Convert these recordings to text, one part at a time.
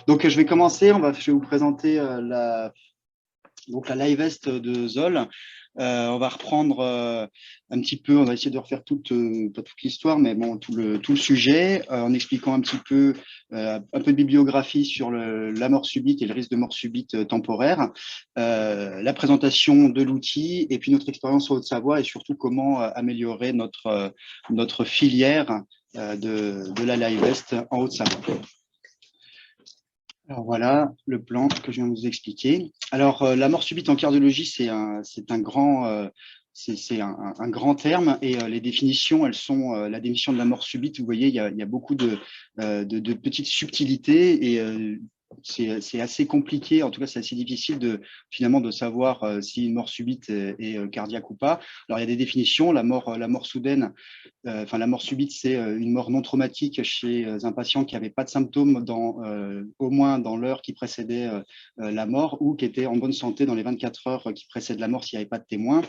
Donc, je vais commencer. Je vais vous présenter la LiveVest de Zoll. On va reprendre un petit peu, on va essayer de refaire pas toute l'histoire, mais bon, tout le sujet, en expliquant un petit peu, un peu de bibliographie sur la mort subite et le risque de mort subite temporaire, la présentation de l'outil et puis notre expérience en Haute-Savoie et surtout comment améliorer notre filière de la LiveVest en Haute-Savoie. Alors voilà le plan que je viens de vous expliquer. Alors la mort subite en cardiologie, c'est un grand terme et les définitions, elles sont la définition de la mort subite. Vous voyez, il y a beaucoup de petites subtilités et c'est assez compliqué. En tout cas, c'est assez difficile finalement de savoir si une mort subite est cardiaque ou pas. Alors il y a des définitions. La mort soudaine. La mort subite, c'est une mort non traumatique chez un patient qui n'avait pas de symptômes au moins dans l'heure qui précédait la mort ou qui était en bonne santé dans les 24 heures qui précèdent la mort s'il n'y avait pas de témoin.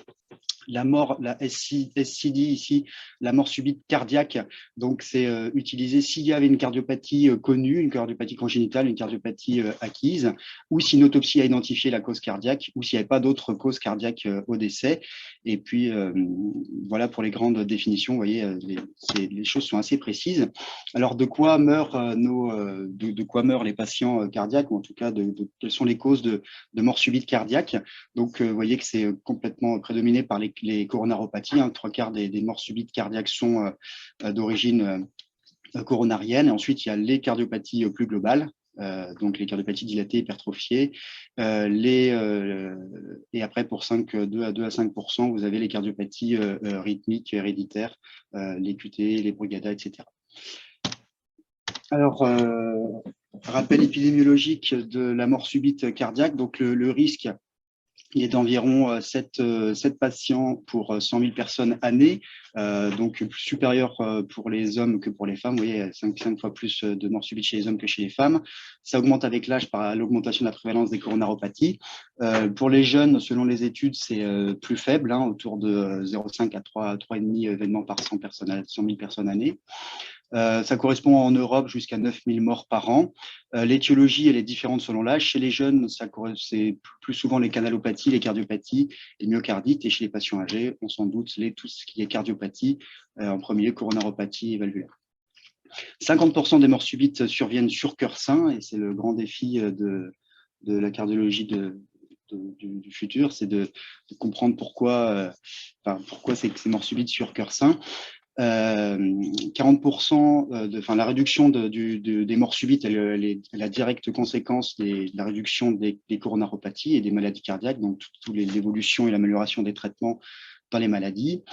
La mort, la SCD ici, la mort subite cardiaque, donc c'est utilisé s'il y avait une cardiopathie connue, une cardiopathie congénitale, une cardiopathie acquise, ou si une autopsie a identifié la cause cardiaque, ou s'il n'y avait pas d'autre cause cardiaque au décès. Et puis, voilà pour les grandes définitions, vous voyez, les choses sont assez précises. Alors, de quoi meurent les patients cardiaques, ou en tout cas, quelles sont les causes de mort subite cardiaque. Donc, vous voyez que c'est complètement prédominé par les coronaropathies. 3/4 des morts subites cardiaques sont d'origine coronarienne. Et ensuite, il y a les cardiopathies plus globales, donc les cardiopathies dilatées, hypertrophiées. Et après, pour 2 à 5%, vous avez les cardiopathies rythmiques, héréditaires, les QT, les Brugada, etc. Alors, rappel épidémiologique de la mort subite cardiaque. Donc, le risque, il est d'environ 7 patients pour 100 000 personnes années, donc supérieur pour les hommes que pour les femmes. Vous voyez, 5 fois plus de morts subites chez les hommes que chez les femmes. Ça augmente avec l'âge par l'augmentation de la prévalence des coronaropathies. Pour les jeunes, selon les études, c'est plus faible, autour de 0,5 à 3,5 événements par 100 000 personnes années. Ça correspond en Europe jusqu'à 9 000 morts par an. L'étiologie, elle est différente selon l'âge. Chez les jeunes, c'est plus souvent les canalopathies, les cardiopathies, les myocardites. Et chez les patients âgés, on s'en doute, tout ce qui est cardiopathie, en premier, coronaropathie et valvulaire. 50% des morts subites surviennent sur cœur sain, et c'est le grand défi de la cardiologie du futur, c'est de comprendre pourquoi ces morts subites sur cœur sain. 40% la réduction des morts subites, elle est la directe conséquence de la réduction des coronaropathies et des maladies cardiaques, donc toutes les évolutions et l'amélioration des traitements dans les maladies.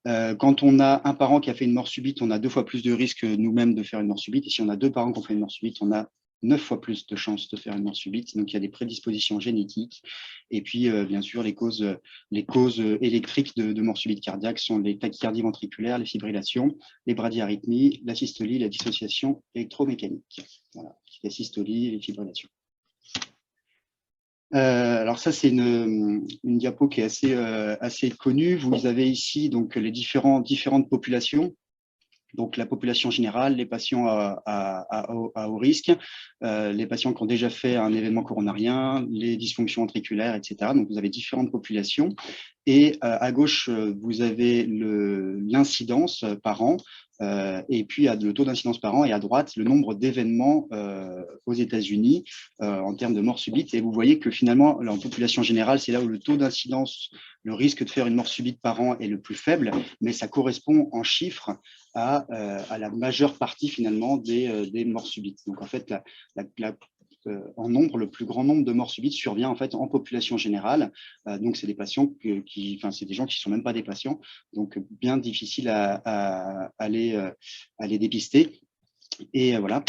Quand on a un parent qui a fait une mort subite, on a 2 fois plus de risques nous-mêmes de faire une mort subite. Et si on a 2 parents qui ont fait une mort subite, on a 9 fois plus de chances de faire une mort subite. Donc, il y a des prédispositions génétiques. Et puis, bien sûr, les causes électriques de mort subite cardiaque sont les tachycardies ventriculaires, les fibrillations, les bradyarrhythmies, la systolie, la dissociation électromécanique. Voilà, la systolie et les fibrillations. Alors ça, c'est une diapo qui est assez connue. Vous avez ici donc les différentes populations. Donc la population générale, les patients à haut risque, les patients qui ont déjà fait un événement coronarien, les dysfonctions ventriculaires, etc. Donc vous avez différentes populations. Et à gauche, vous avez l'incidence par an, et puis le taux d'incidence par an, et à droite, le nombre d'événements aux États-Unis en termes de mort subite. Et vous voyez que finalement, en population générale, c'est là où le taux d'incidence, le risque de faire une mort subite par an est le plus faible, mais ça correspond en chiffres à la majeure partie finalement des morts subites. Donc en fait, en nombre, le plus grand nombre de morts subites survient en fait en population générale. Donc c'est des patients c'est des gens qui ne sont même pas des patients, donc bien difficile à les dépister. Et voilà.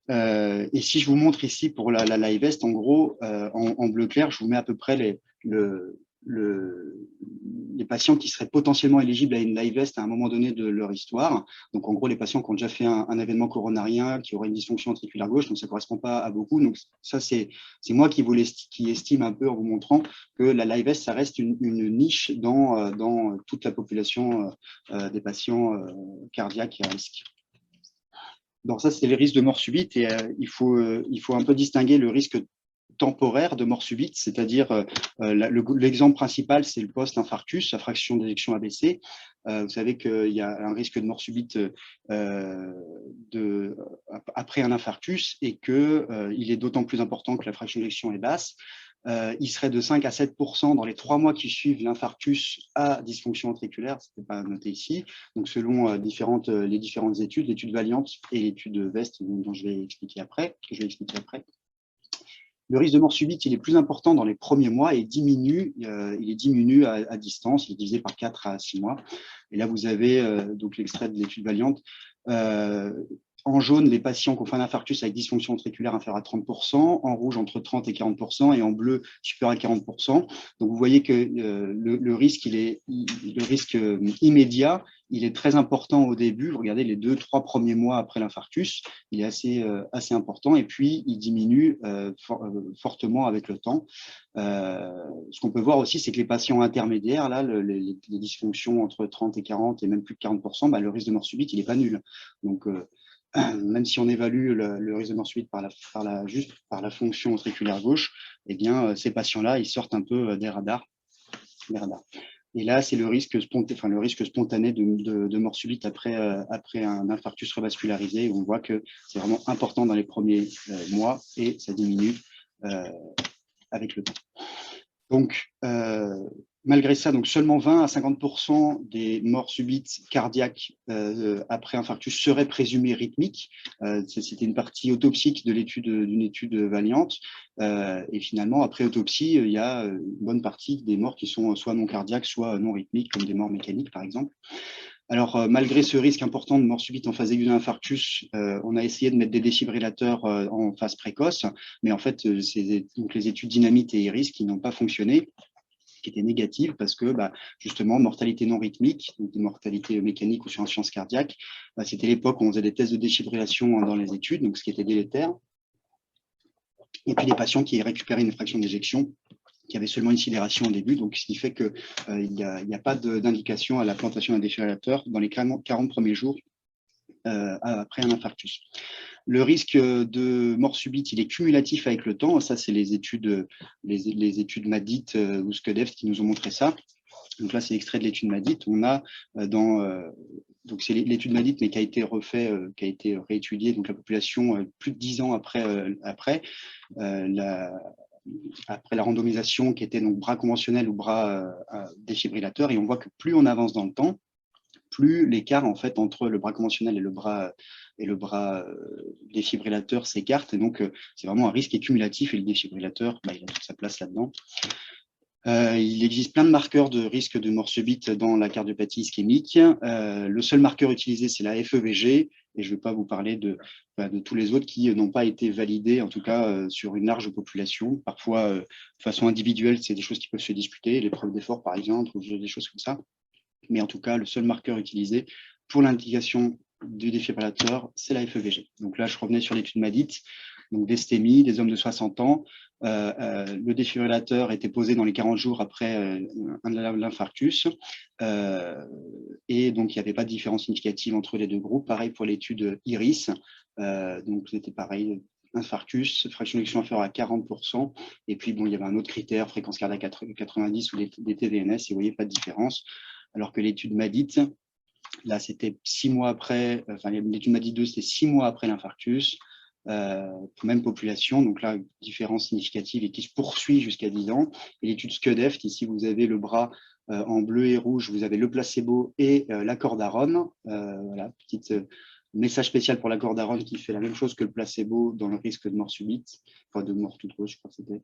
Et si je vous montre ici pour la LiveVest, en gros, en bleu clair, je vous mets à peu près les patients qui seraient potentiellement éligibles à une LiveVest à un moment donné de leur histoire. Donc, en gros, les patients qui ont déjà fait un événement coronarien, qui auraient une dysfonction ventriculaire gauche, donc ça ne correspond pas à beaucoup. Donc, ça, c'est moi qui estime un peu en vous montrant que la LiveVest, ça reste une niche dans toute la population des patients cardiaques à risque. Donc ça, c'est les risques de mort subite et il faut un peu distinguer le risque temporaire de mort subite, c'est-à-dire l'exemple principal, c'est le post-infarctus, la fraction d'éjection ABC. Vous savez qu'il y a un risque de mort subite après un infarctus et qu'il est d'autant plus important que la fraction d'éjection est basse. Il serait de 5 à 7% dans les 3 mois qui suivent l'infarctus à dysfonction ventriculaire, ce n'est pas noté ici. Donc, selon les différentes études, l'étude Valiant et l'étude Vest, dont je vais expliquer après, Le risque de mort subite, il est plus important dans les premiers mois et il diminue à distance, il est divisé par 4 à 6 mois. Et là, vous avez donc l'extrait de l'étude Valiant. En jaune, les patients qui ont fait un infarctus avec dysfonction ventriculaire inférieure à 30%, en rouge, entre 30 et 40%, et en bleu, supérieur à 40%. Donc, vous voyez que le risque immédiat, il est très important au début. Vous regardez les 2-3 premiers mois après l'infarctus, il est assez important, et puis il diminue fortement avec le temps. Ce qu'on peut voir aussi, c'est que les patients intermédiaires, là, les dysfonctions entre 30 et 40 et même plus de 40%, bah, le risque de mort subite, il n'est pas nul. Donc, même si on évalue le risque de mort subite juste par la fonction ventriculaire gauche, eh bien, ces patients-là, ils sortent un peu des radars. Et là, c'est le risque spontané de mort subite après un infarctus revascularisé, où on voit que c'est vraiment important dans les premiers mois et ça diminue avec le temps. Donc, malgré ça, donc seulement 20 à 50% des morts subites cardiaques après infarctus seraient présumées rythmiques. C'était une partie autopsique d'une étude Valiante. Et finalement, après autopsie, il y a une bonne partie des morts qui sont soit non cardiaques, soit non rythmiques, comme des morts mécaniques, par exemple. Alors, malgré ce risque important de mort subite en phase aiguë d'un infarctus, on a essayé de mettre des défibrillateurs en phase précoce, mais en fait, c'est donc les études Dynamite et Iris qui n'ont pas fonctionné, qui étaient négatives parce que justement, mortalité non rythmique, donc mortalité mécanique ou sur insuffisance cardiaque, c'était l'époque où on faisait des tests de défibrillation dans les études, donc ce qui était délétère. Et puis les patients qui récupéraient une fraction d'éjection, qui avait seulement une sidération au début, donc ce qui fait qu'il n'y a pas d'indication à la plantation d'un défibrillateur dans les 40 premiers jours après un infarctus. Le risque de mort subite, il est cumulatif avec le temps. Ça, c'est les études MADIT ou SCUDEFT qui nous ont montré ça. Donc là, c'est l'extrait de l'étude MADIT. On a donc c'est l'étude MADIT, mais qui a été réétudiée, donc la population plus de 10 ans après la randomisation qui était donc bras conventionnel ou bras défibrillateur, et on voit que plus on avance dans le temps, plus l'écart en fait entre le bras conventionnel et le bras défibrillateur s'écarte, et donc c'est vraiment un risque cumulatif, et le défibrillateur, il a toute sa place là-dedans. Il existe plein de marqueurs de risque de mort subite dans la cardiopathie ischémique. Le seul marqueur utilisé, c'est la FEVG, et je ne vais pas vous parler de tous les autres qui n'ont pas été validés, en tout cas sur une large population. Parfois, de façon individuelle, c'est des choses qui peuvent se disputer, l'épreuve d'effort par exemple, ou des choses comme ça. Mais en tout cas, le seul marqueur utilisé pour l'indication du défibrillateur, c'est la FEVG. Donc là, je revenais sur l'étude MADIT, donc d'STEMI, des hommes de 60 ans. Le défibrillateur était posé dans les 40 jours après l'infarctus. Et donc, il n'y avait pas de différence significative entre les deux groupes. Pareil pour l'étude IRIS. Donc, c'était pareil, infarctus, fraction d'éjection inférieure à 40%. Et puis, bon, il y avait un autre critère, fréquence cardiaque à 90 ou des TVNS, et vous voyez, pas de différence. Alors que l'étude MADIT, là, c'était 6 mois après, l'étude MADIT 2, c'était 6 mois après l'infarctus, même population, donc là, différence significative et qui se poursuit jusqu'à 10 ans. Et l'étude SCUDEFT, ici, vous avez le bras en bleu et rouge, vous avez le placebo et l'accordarone. Voilà, petite message spécial pour l'accordarone qui fait la même chose que le placebo dans le risque de mort subite, enfin de mort toute gauche, je crois que c'était,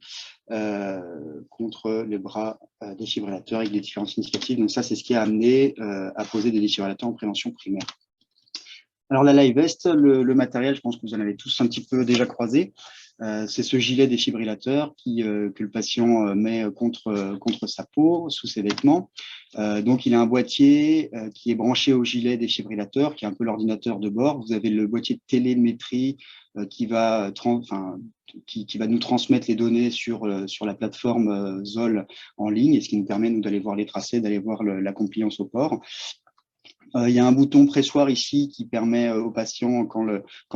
contre les bras défibrillateurs avec des différences significatives. Donc ça, c'est ce qui a amené à poser des défibrillateurs en prévention primaire. Alors la LiveVest, le matériel, je pense que vous en avez tous un petit peu déjà croisé. C'est ce gilet défibrillateur que le patient met contre sa peau, sous ses vêtements. Donc, il a un boîtier qui est branché au gilet défibrillateur, qui est un peu l'ordinateur de bord. Vous avez le boîtier de télémétrie qui va nous transmettre les données sur la plateforme ZOL en ligne, et ce qui nous permet, nous, d'aller voir les tracés, d'aller voir la compliance au port. Il y a un bouton pressoir ici qui permet au patient, quand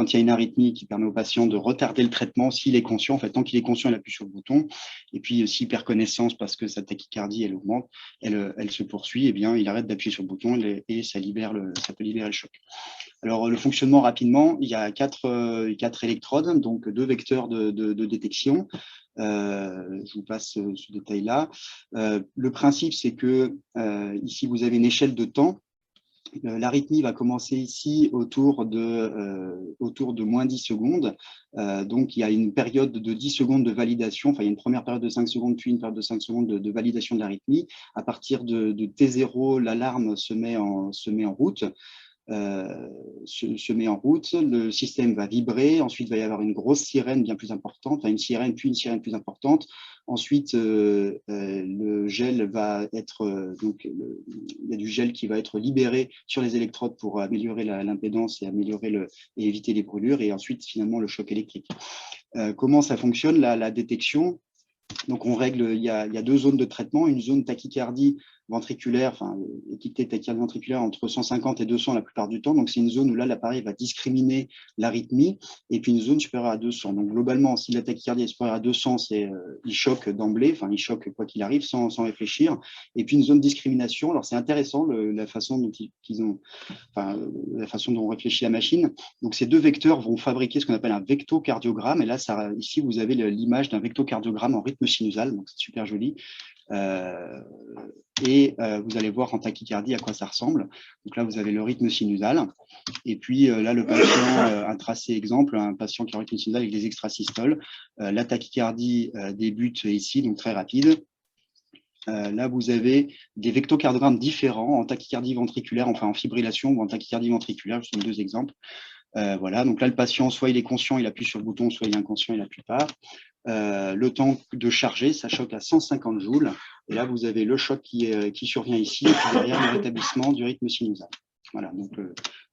il y a une arythmie, qui permet au patient de retarder le traitement s'il est conscient. En fait, tant qu'il est conscient, il appuie sur le bouton. Et puis, s'il perd connaissance parce que sa tachycardie, elle augmente, elle se poursuit, eh bien, il arrête d'appuyer sur le bouton et ça peut libérer le choc. Alors, le fonctionnement rapidement, il y a quatre électrodes, donc 2 vecteurs de détection. Je vous passe ce détail-là. Le principe, c'est que ici, vous avez une échelle de temps. L'arythmie va commencer ici autour de moins 10 secondes. Donc, il y a une période de 10 secondes de validation. Enfin, il y a une première période de 5 secondes, puis une période de 5 secondes de validation de l'arythmie. À partir de T0, l'alarme se met en route. Se met en route, le système va vibrer, ensuite il va y avoir une grosse sirène bien plus importante, enfin une sirène puis une sirène plus importante. Ensuite, le gel va être, il y a du gel qui va être libéré sur les électrodes pour améliorer l'impédance et et éviter les brûlures, et ensuite finalement le choc électrique. Comment ça fonctionne la détection? Donc, on règle, il y a 2 zones de traitement, une zone tachycardie ventriculaire, enfin, étiquetée tachycardie ventriculaire entre 150 et 200 la plupart du temps. Donc, c'est une zone où là, l'appareil va discriminer l'arythmie, et puis une zone supérieure à 200. Donc, globalement, si la tachycardie est supérieure à 200, il choque d'emblée, enfin, il choque quoi qu'il arrive sans réfléchir. Et puis, une zone de discrimination. Alors, c'est intéressant la façon dont la façon dont on réfléchit la machine. Donc, ces 2 vecteurs vont fabriquer ce qu'on appelle un vectocardiogramme. Et là, ici, vous avez l'image d'un vectocardiogramme en rythme sinusal. Donc, c'est super joli. Vous allez voir en tachycardie à quoi ça ressemble. Donc là, vous avez le rythme sinusal. Et puis là, le patient, un tracé exemple, un patient qui a un rythme sinusal avec des extrasystoles. La tachycardie débute ici, donc très rapide. Là, vous avez des vectocardiogrammes différents en tachycardie ventriculaire, enfin en fibrillation ou en tachycardie ventriculaire. Ce sont 2 exemples. Voilà, donc là, le patient, soit il est conscient, il appuie sur le bouton, soit il est inconscient, il n'appuie pas. Le temps de charger, ça choque à 150 joules. Et là, vous avez le choc qui survient ici, et puis derrière le rétablissement du rythme sinusal. Voilà, donc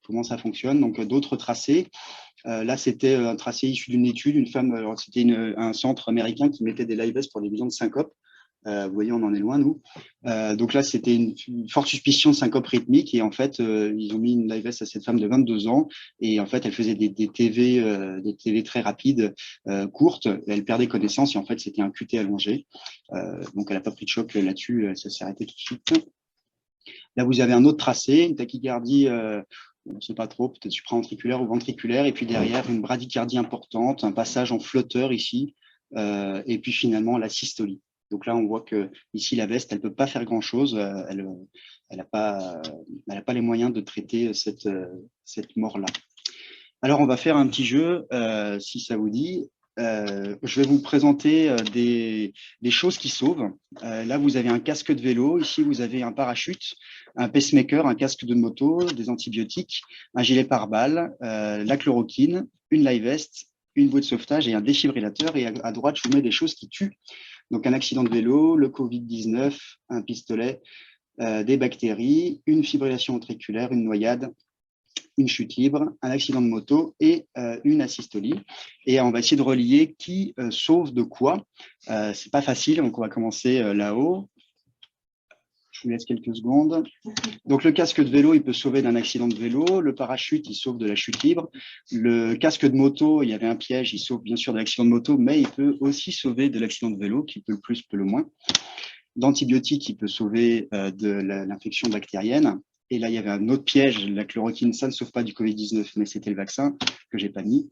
comment ça fonctionne. Donc, d'autres tracés. Là, c'était un tracé issu d'une étude. Une femme, c'était un centre américain qui mettait des live pour des besoins de syncope. Vous voyez, on en est loin, nous. Donc là, c'était une forte suspicion de syncope rythmique. Et en fait, ils ont mis une live vest à cette femme de 22 ans. Et en fait, elle faisait des TV très rapides, courtes. Elle perdait connaissance. Et en fait, c'était un QT allongé. Donc, elle n'a pas pris de choc là-dessus. Ça s'est arrêté tout de suite. Là, vous avez un autre tracé, une tachycardie, on ne sait pas trop, peut-être supraventriculaire ou ventriculaire. Et puis derrière, une bradycardie importante, un passage en flotteur ici. Et puis finalement, la systolie. Donc là, on voit que ici, la veste, elle ne peut pas faire grand-chose. Elle n'a pas les moyens de traiter cette mort-là. Alors, on va faire un petit jeu, si ça vous dit. Je vais vous présenter des choses qui sauvent. Là, vous avez un casque de vélo. Ici, vous avez un parachute, un pacemaker, un casque de moto, des antibiotiques, un gilet pare-balles, la chloroquine, une live vest, une bouée de sauvetage et un défibrillateur. Et à droite, je vous mets des choses qui tuent. Donc, un accident de vélo, le Covid-19, un pistolet, des bactéries, une fibrillation ventriculaire, une noyade, une chute libre, un accident de moto et une asystolie. Et on va essayer de relier qui sauve de quoi. C'est pas facile, donc on va commencer là-haut. Je vous laisse quelques secondes. Donc, le casque de vélo, il peut sauver d'un accident de vélo. Le parachute, il sauve de la chute libre. Le casque de moto, il y avait un piège, il sauve bien sûr de l'accident de moto, mais il peut aussi sauver de l'accident de vélo, qui peut le plus, peut le moins. D'antibiotiques, il peut sauver de l'infection bactérienne. Et là, il y avait un autre piège, la chloroquine, ça ne sauve pas du Covid-19, mais c'était le vaccin que je n'ai pas mis.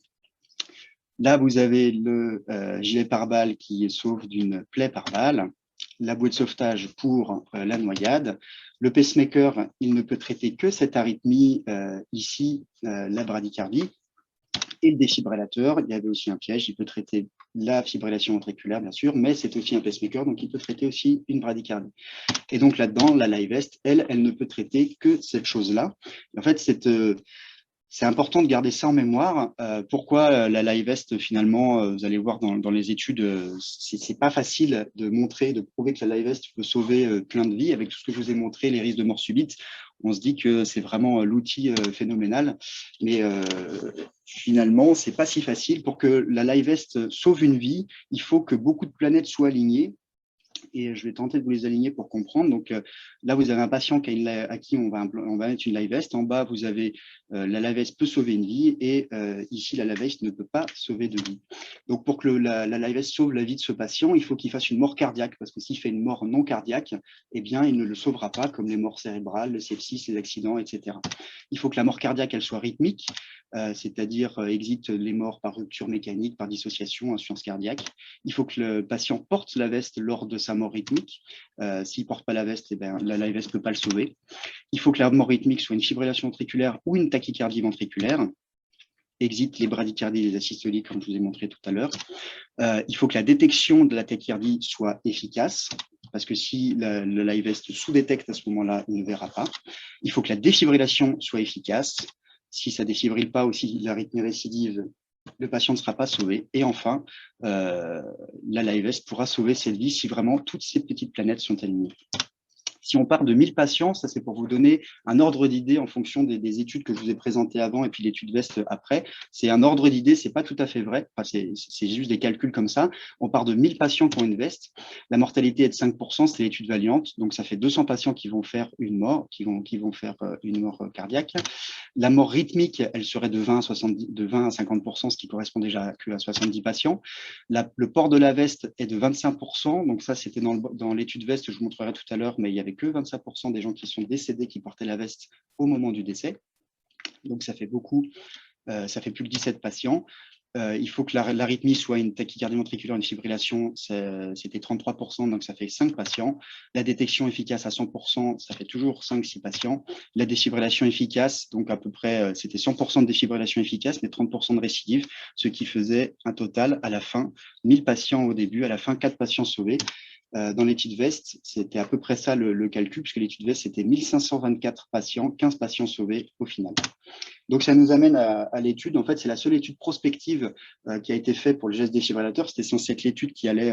Là, vous avez le gilet pare-balles qui sauve d'une plaie par balle, la bouée de sauvetage pour la noyade. Le pacemaker, il ne peut traiter que cette arythmie ici, la bradycardie. Et le défibrillateur, il y avait aussi un piège, il peut traiter la fibrillation ventriculaire, bien sûr, mais c'est aussi un pacemaker, donc il peut traiter aussi une bradycardie. Et donc là-dedans, la live vest, elle ne peut traiter que cette chose-là. En fait, c'est important de garder ça en mémoire. Pourquoi la live vest, finalement, vous allez voir dans les études, c'est pas facile de montrer, de prouver que la live vest peut sauver plein de vies. Avec tout ce que je vous ai montré, les risques de mort subite, on se dit que c'est vraiment l'outil phénoménal. Mais finalement, c'est pas si facile. Pour que la live vest sauve une vie, il faut que beaucoup de planètes soient alignées. Et je vais tenter de vous les aligner pour comprendre. Donc là, vous avez un patient à qui on va mettre une live vest. En bas, vous avez la live vest peut sauver une vie et ici, la live vest ne peut pas sauver de vie. Donc pour que la live vest sauve la vie de ce patient, il faut qu'il fasse une mort cardiaque parce que s'il fait une mort non cardiaque, eh bien, il ne le sauvera pas comme les morts cérébrales, le sepsis, les accidents, etc. Il faut que la mort cardiaque, elle soit rythmique, c'est-à-dire exit les morts par rupture mécanique, par dissociation, insuffisance cardiaque. Il faut que le patient porte la veste lors de sa mort rythmique. S'il ne porte pas la veste, eh bien, la veste ne peut pas le sauver. Il faut que la mort rythmique soit une fibrillation ventriculaire ou une tachycardie ventriculaire. Exit les bradycardies et les asystoliques, comme je vous ai montré tout à l'heure. Il faut que la détection de la tachycardie soit efficace, parce que si le live vest sous-détecte à ce moment-là, il ne verra pas. Il faut que la défibrillation soit efficace. Si ça ne défibrille pas ou si l'arythmie récidive, le patient ne sera pas sauvé. Et enfin, la live vest pourra sauver cette vie si vraiment toutes ces petites planètes sont alignées. Si on part de 1000 patients, ça c'est pour vous donner un ordre d'idée en fonction des études que je vous ai présentées avant et puis l'étude VEST après. C'est un ordre d'idée, c'est pas tout à fait vrai. Enfin, c'est juste des calculs comme ça. On part de 1000 patients qui ont une VEST. La mortalité est de 5%, c'est l'étude Valiant. Donc ça fait 200 patients qui vont faire une mort, qui vont faire une mort cardiaque. La mort rythmique, elle serait de 20 à 50%, ce qui correspond déjà à 70 patients. Le port de la veste est de 25%. Donc ça, c'était dans l'étude VEST, je vous montrerai tout à l'heure, mais il y avait que 25% des gens qui sont décédés qui portaient la veste au moment du décès. Donc, ça fait beaucoup, ça fait plus que 17 patients. Il faut que l'arythmie soit une tachycardie ventriculaire, une fibrillation, c'était 33%, donc ça fait 5 patients. La détection efficace à 100%, ça fait toujours 5-6 patients. La défibrillation efficace, donc à peu près, c'était 100% de défibrillation efficace, mais 30% de récidive, ce qui faisait un total à la fin, 1000 patients au début, à la fin, 4 patients sauvés. Dans l'étude VEST, c'était à peu près ça le calcul, puisque l'étude VEST, c'était 1524 patients, 15 patients sauvés au final. Donc, ça nous amène à l'étude. En fait, c'est la seule étude prospective qui a été faite pour le geste défibrillateur. C'était censé être l'étude qui allait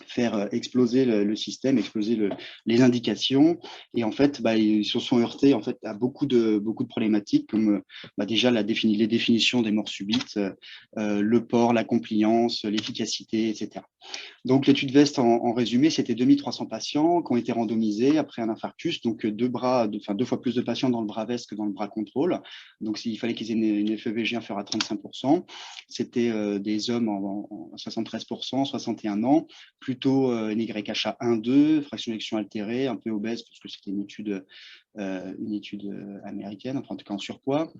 faire exploser le système, exploser les indications. Et en fait, ils se sont heurtés en fait, à beaucoup de problématiques, comme déjà les définitions des morts subites, le port, la compliance, l'efficacité, etc. Donc, l'étude VEST, en résumé, c'était 2300 patients qui ont été randomisés après un infarctus, donc deux fois plus de patients dans le bras VEST que dans le bras contrôle. Donc, il fallait qu'ils aient une FEVG inférieure à 35%. C'était des hommes en 73%, 61 ans, plutôt NYHA 1-2, fraction d'éjection altérée, un peu obèse, parce que c'était une étude américaine, enfin, en tout cas en surpoids,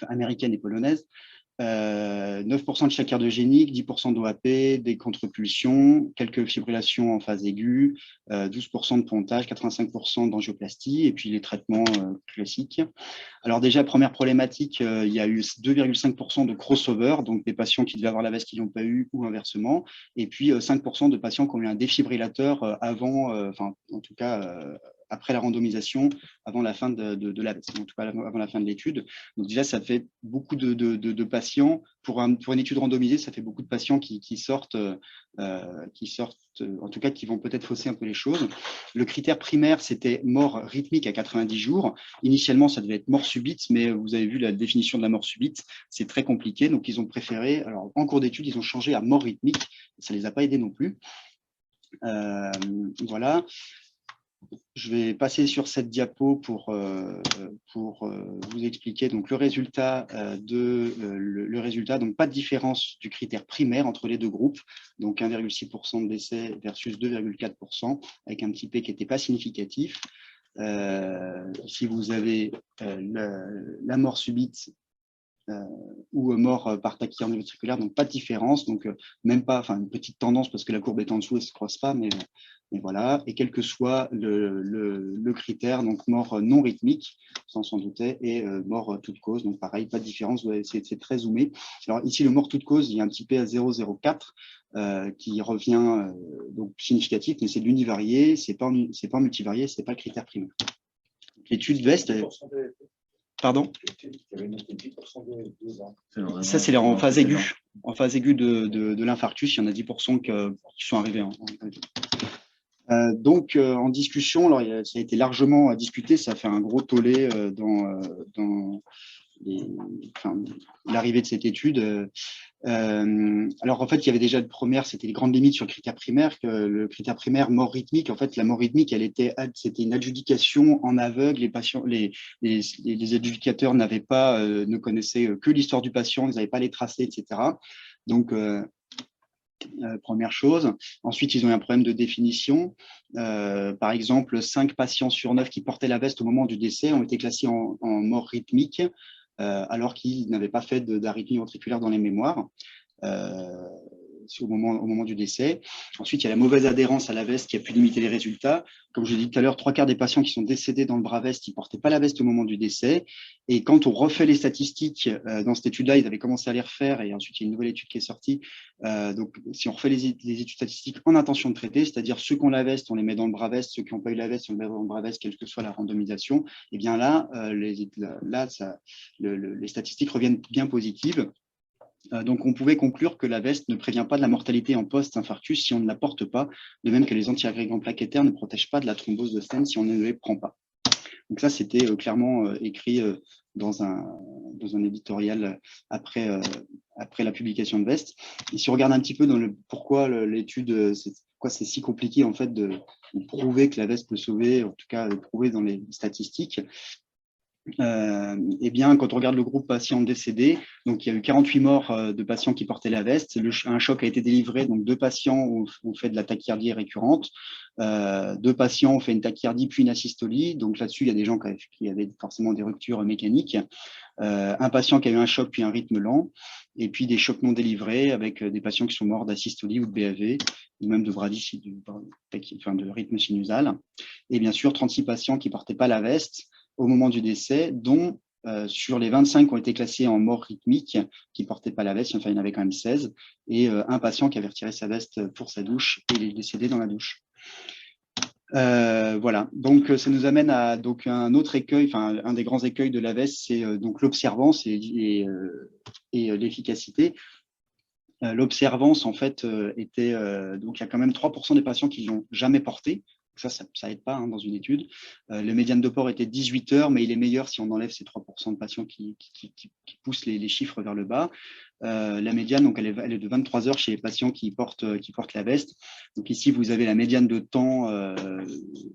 américaine et polonaise. 9% de choc cardiogénique, 10% d'OAP, des contrepulsions, quelques fibrillations en phase aiguë, 12% de pontage, 85% d'angioplastie et puis les traitements classiques. Alors déjà, première problématique, il y a eu 2,5% de crossover, donc des patients qui devaient avoir la veste qui ne l'ont pas eu ou inversement, et puis 5% de patients qui ont eu un défibrillateur avant, enfin en tout cas après la randomisation, avant la fin de la veste, en tout cas avant la fin de l'étude. Donc déjà, ça fait beaucoup de patients. Pour une étude randomisée, ça fait beaucoup de patients qui sortent, en tout cas, qui vont peut-être fausser un peu les choses. Le critère primaire, c'était mort rythmique à 90 jours. Initialement, ça devait être mort subite, mais vous avez vu la définition de la mort subite, c'est très compliqué. Donc, ils ont préféré, alors en cours d'étude, ils ont changé à mort rythmique. Ça ne les a pas aidés non plus. Voilà. Je vais passer sur cette diapo pour vous expliquer donc, le résultat, donc pas de différence du critère primaire entre les deux groupes, donc 1,6% de décès versus 2,4%, avec un petit p qui n'était pas significatif. Si vous avez la mort subite ou mort par tachycardie ventriculaire, donc pas de différence, donc même pas, enfin une petite tendance parce que la courbe est en dessous et ne se croise pas, mais voilà, et quel que soit le critère, donc mort non rythmique, sans s'en douter, et mort toute cause, donc pareil, pas de différence, c'est très zoomé. Alors ici, le mort toute cause, il y a un petit p à 0,04 qui revient donc significatif, mais c'est de l'univarié, c'est pas multivarié, c'est pas le critère primaire. L'étude VEST. Pardon? Ça, c'est en phase aiguë. En phase aiguë de l'infarctus, il y en a 10% qui sont arrivés. Donc, en discussion, alors, ça a été largement discuté, ça a fait un gros tollé dans l'arrivée de cette étude. Alors, en fait, il y avait déjà le première, c'était les grandes limites sur le critère primaire, que le critère primaire mort rythmique, en fait, la mort rythmique, c'était une adjudication en aveugle. Les patients, les adjudicateurs ne connaissaient que l'histoire du patient, ils n'avaient pas les tracés, etc. Donc, première chose. Ensuite, ils ont eu un problème de définition. Par exemple, 5 patients sur 9 qui portaient la veste au moment du décès ont été classés en mort rythmique, alors qu'ils n'avaient pas fait d'arythmie ventriculaire dans les mémoires. Au moment du décès. Ensuite, il y a la mauvaise adhérence à la veste qui a pu limiter les résultats. Comme je l'ai dit tout à l'heure, 3/4 des patients qui sont décédés dans le bras veste, ils ne portaient pas la veste au moment du décès. Et quand on refait les statistiques, dans cette étude-là, ils avaient commencé à les refaire, et ensuite, il y a une nouvelle étude qui est sortie. Donc, si on refait les études statistiques en intention de traiter, c'est-à-dire ceux qui ont la veste, on les met dans le bras veste, ceux qui n'ont pas eu la veste, on les met dans le bras veste, quelle que soit la randomisation, et bien là, les statistiques reviennent bien positives. Donc, on pouvait conclure que la veste ne prévient pas de la mortalité en post-infarctus si on ne la porte pas, de même que les antiagrégants plaquettaires ne protègent pas de la thrombose de stent si on ne les prend pas. Donc ça, c'était clairement écrit dans un éditorial après la publication de Veste. Et si on regarde un petit peu pourquoi l'étude, pourquoi c'est si compliqué en fait de prouver que la veste peut sauver, en tout cas prouver dans les statistiques, eh bien, quand on regarde le groupe patient décédé, donc il y a eu 48 morts de patients qui portaient la veste. Un choc a été délivré, donc 2 patients ont fait de la tachycardie récurrente, 2 patients ont fait une tachycardie puis une asystolie. Donc là-dessus, il y a des gens qui avaient forcément des ruptures mécaniques. Un patient qui a eu un choc puis un rythme lent, et puis des chocs non délivrés avec des patients qui sont morts d'asystolie ou de BAV, ou même de de rythme sinusal. Et bien sûr, 36 patients qui ne portaient pas la veste au moment du décès, dont sur les 25 qui ont été classés en mort rythmique, qui ne portaient pas la veste, enfin il y en avait quand même 16, et un patient qui avait retiré sa veste pour sa douche et il est décédé dans la douche. Voilà, donc ça nous amène à donc, un autre écueil, enfin un des grands écueils de la veste, c'est donc l'observance et l'efficacité. L'observance, en fait, était… donc, il y a quand même 3% des patients qui ne l'ont jamais porté. Ça aide pas hein, dans une étude. Le médiane de port était 18 heures, mais il est meilleur si on enlève ces 3% de patients qui poussent les chiffres vers le bas. La médiane, donc, elle est de 23 heures chez les patients qui portent la veste. Donc ici, vous avez la médiane de temps,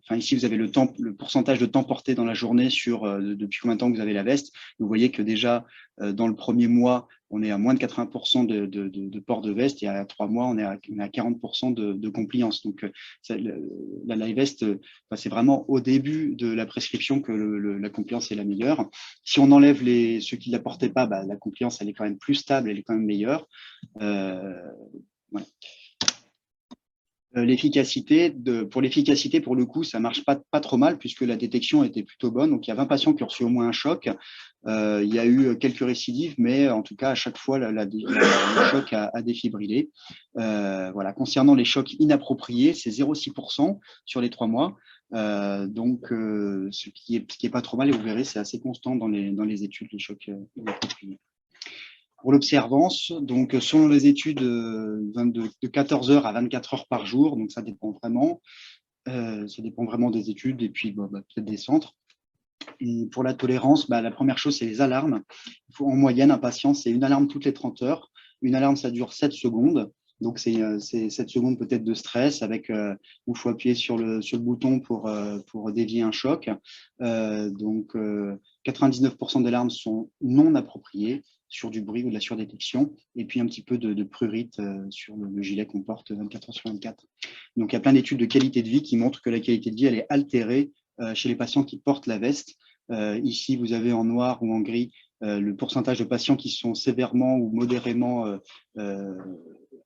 ici, vous avez le pourcentage de temps porté dans la journée sur depuis combien de temps vous avez la veste. Vous voyez que déjà, dans le premier mois, on est à moins de 80% de port de veste, et à 3 mois, on est à 40% de compliance. Donc, la veste, c'est vraiment au début de la prescription que la compliance est la meilleure. Si on enlève ceux qui ne la portaient pas, la compliance, elle est quand même plus stable, elle est quand même meilleure. Voilà. L'efficacité, pour le coup, ça marche pas trop mal puisque la détection était plutôt bonne. Donc, il y a 20 patients qui ont reçu au moins un choc. Il y a eu quelques récidives, mais en tout cas, à chaque fois, le choc a défibrillé. Voilà. Concernant les chocs inappropriés, c'est 0,6% sur les 3 mois. Donc, ce qui est pas trop mal, et vous verrez, c'est assez constant dans les études, les chocs inappropriés. Pour l'observance, donc selon les études, de 14 heures à 24 heures par jour, donc ça dépend vraiment. Ça dépend vraiment des études et puis peut-être des centres. Et pour la tolérance, la première chose, c'est les alarmes. En moyenne, un patient, c'est une alarme toutes les 30 heures. Une alarme, ça dure 7 secondes. Donc, c'est 7 secondes peut-être de stress où il faut appuyer sur le bouton pour dévier un choc. Donc, 99% des alarmes sont non appropriées sur du bruit ou de la surdétection, et puis un petit peu de prurite sur le gilet qu'on porte 24 heures sur 24. Donc, il y a plein d'études de qualité de vie qui montrent que la qualité de vie, elle est altérée chez les patients qui portent la veste. Ici, vous avez en noir ou en gris le pourcentage de patients qui sont sévèrement ou modérément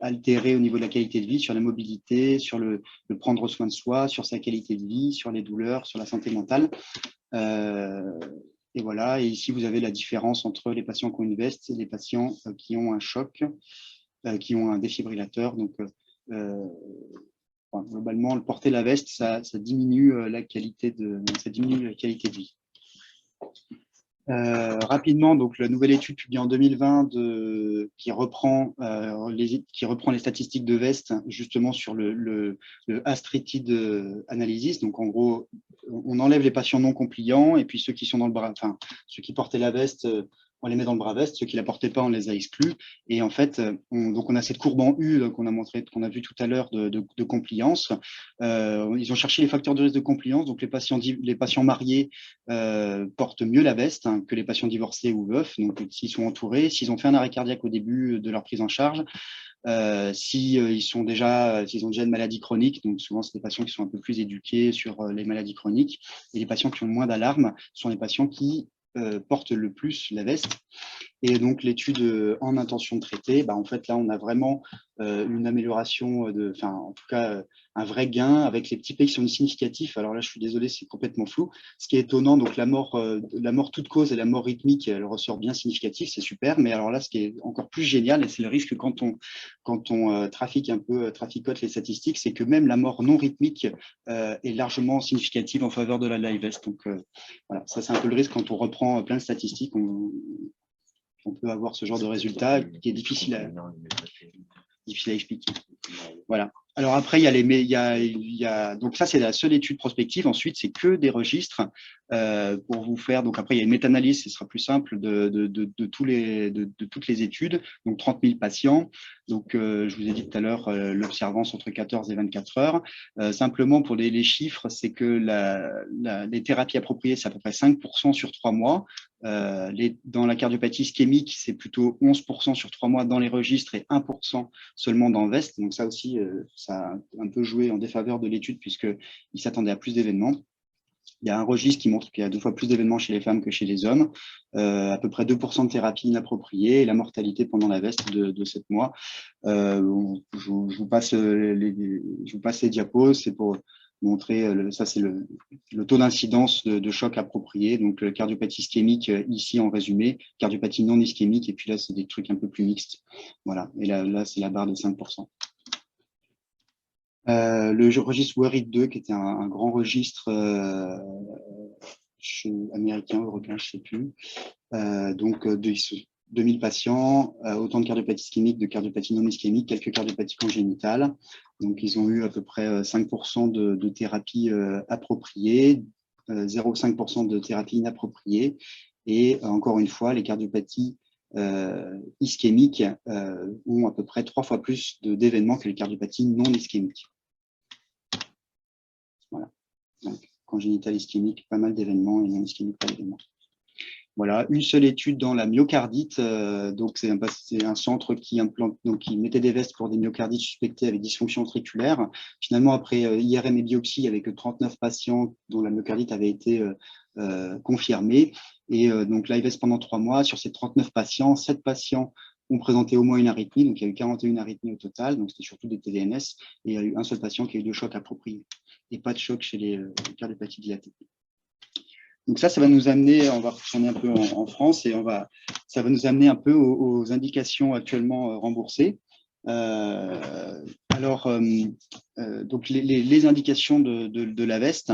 altérés au niveau de la qualité de vie, sur la mobilité, sur le prendre soin de soi, sur sa qualité de vie, sur les douleurs, sur la santé mentale. Et voilà, et ici, vous avez la différence entre les patients qui ont une veste et les patients qui ont un choc, qui ont un défibrillateur. Donc, globalement, le porter la veste, ça diminue la qualité de vie. Rapidement, donc la nouvelle étude publiée en 2020 qui reprend les statistiques de veste justement sur le Astritide analysis. Donc en gros, on enlève les patients non compliants et puis ceux qui sont dans le bras, enfin ceux qui portaient la veste, on les met dans le bras veste. Ceux qui ne la portaient pas, on les a exclus. Et en fait, donc on a cette courbe en U qu'on a vu tout à l'heure de compliance. Ils ont cherché les facteurs de risque de compliance. Donc les patients mariés portent mieux la veste que les patients divorcés ou veufs. Donc s'ils sont entourés, s'ils ont fait un arrêt cardiaque au début de leur prise en charge, s'ils ont déjà une maladie chronique, donc souvent c'est des patients qui sont un peu plus éduqués sur les maladies chroniques, et les patients qui ont le moins d'alarmes sont les patients qui portent le plus la veste. Et donc l'étude en intention de traiter, en fait là on a vraiment une amélioration, en tout cas un vrai gain avec les petits P qui sont significatifs. Alors là je suis désolé, c'est complètement flou. Ce qui est étonnant, donc la mort toute cause et la mort rythmique, elle ressort bien significative, c'est super. Mais alors là ce qui est encore plus génial, et c'est le risque quand on traficote les statistiques, c'est que même la mort non rythmique est largement significative en faveur de la live vest. Donc voilà, ça c'est un peu le risque quand on reprend plein de statistiques. On peut avoir ce genre de résultat qui est difficile à expliquer. Voilà. Alors après, donc ça, c'est la seule étude prospective. Ensuite, c'est que des registres pour vous faire. Donc après, il y a une méta-analyse, ce sera plus simple de toutes les études. Donc 30 000 patients. Donc je vous ai dit tout à l'heure l'observance entre 14 et 24 heures. Simplement pour les chiffres, c'est que les thérapies appropriées, c'est à peu près 5% sur 3 mois. Dans la cardiopathie ischémique, c'est plutôt 11% sur 3 mois dans les registres et 1% seulement dans VEST. Donc ça aussi, ça a un peu joué en défaveur de l'étude puisqu'il s'attendait à plus d'événements. Il y a un registre qui montre qu'il y a 2 fois plus d'événements chez les femmes que chez les hommes, à peu près 2% de thérapie inappropriée et la mortalité pendant la VEST de 7 mois. Je vous passe les diapos, c'est pour montrer, ça c'est le taux d'incidence de choc approprié, donc cardiopathie ischémique ici en résumé, cardiopathie non ischémique, et puis là c'est des trucs un peu plus mixtes. Voilà, et là c'est la barre des 5%. Le registre WORID2, qui était un grand registre américain, européen, je ne sais plus, donc 2000 patients, autant de cardiopathie ischémique, de cardiopathie non ischémique, quelques cardiopathies congénitales. Donc, ils ont eu à peu près 5% de thérapie appropriée, 0,5% de thérapie inappropriée. Et encore une fois, les cardiopathies ischémiques ont à peu près 3 fois plus d'événements que les cardiopathies non ischémiques. Voilà. Donc, congénitale ischémique, pas mal d'événements, et non ischémique, pas d'événements. Voilà, une seule étude dans la myocardite. Donc, c'est un centre qui mettait des vestes pour des myocardites suspectés avec dysfonction ventriculaire. Finalement, après IRM et biopsie, il n'y avait que 39 patients dont la myocardite avait été confirmée. Et donc, l'IVEST pendant 3 mois. Sur ces 39 patients, 7 patients ont présenté au moins une arythmie. Donc, il y a eu 41 arythmies au total. Donc, c'était surtout des TDNS. Et il y a eu un seul patient qui a eu 2 chocs appropriés. Et pas de choc chez les cardiopathies dilatées. Donc ça va nous amener, on va retourner un peu en France, et ça va nous amener un peu aux indications actuellement remboursées. Donc les indications de la VEST,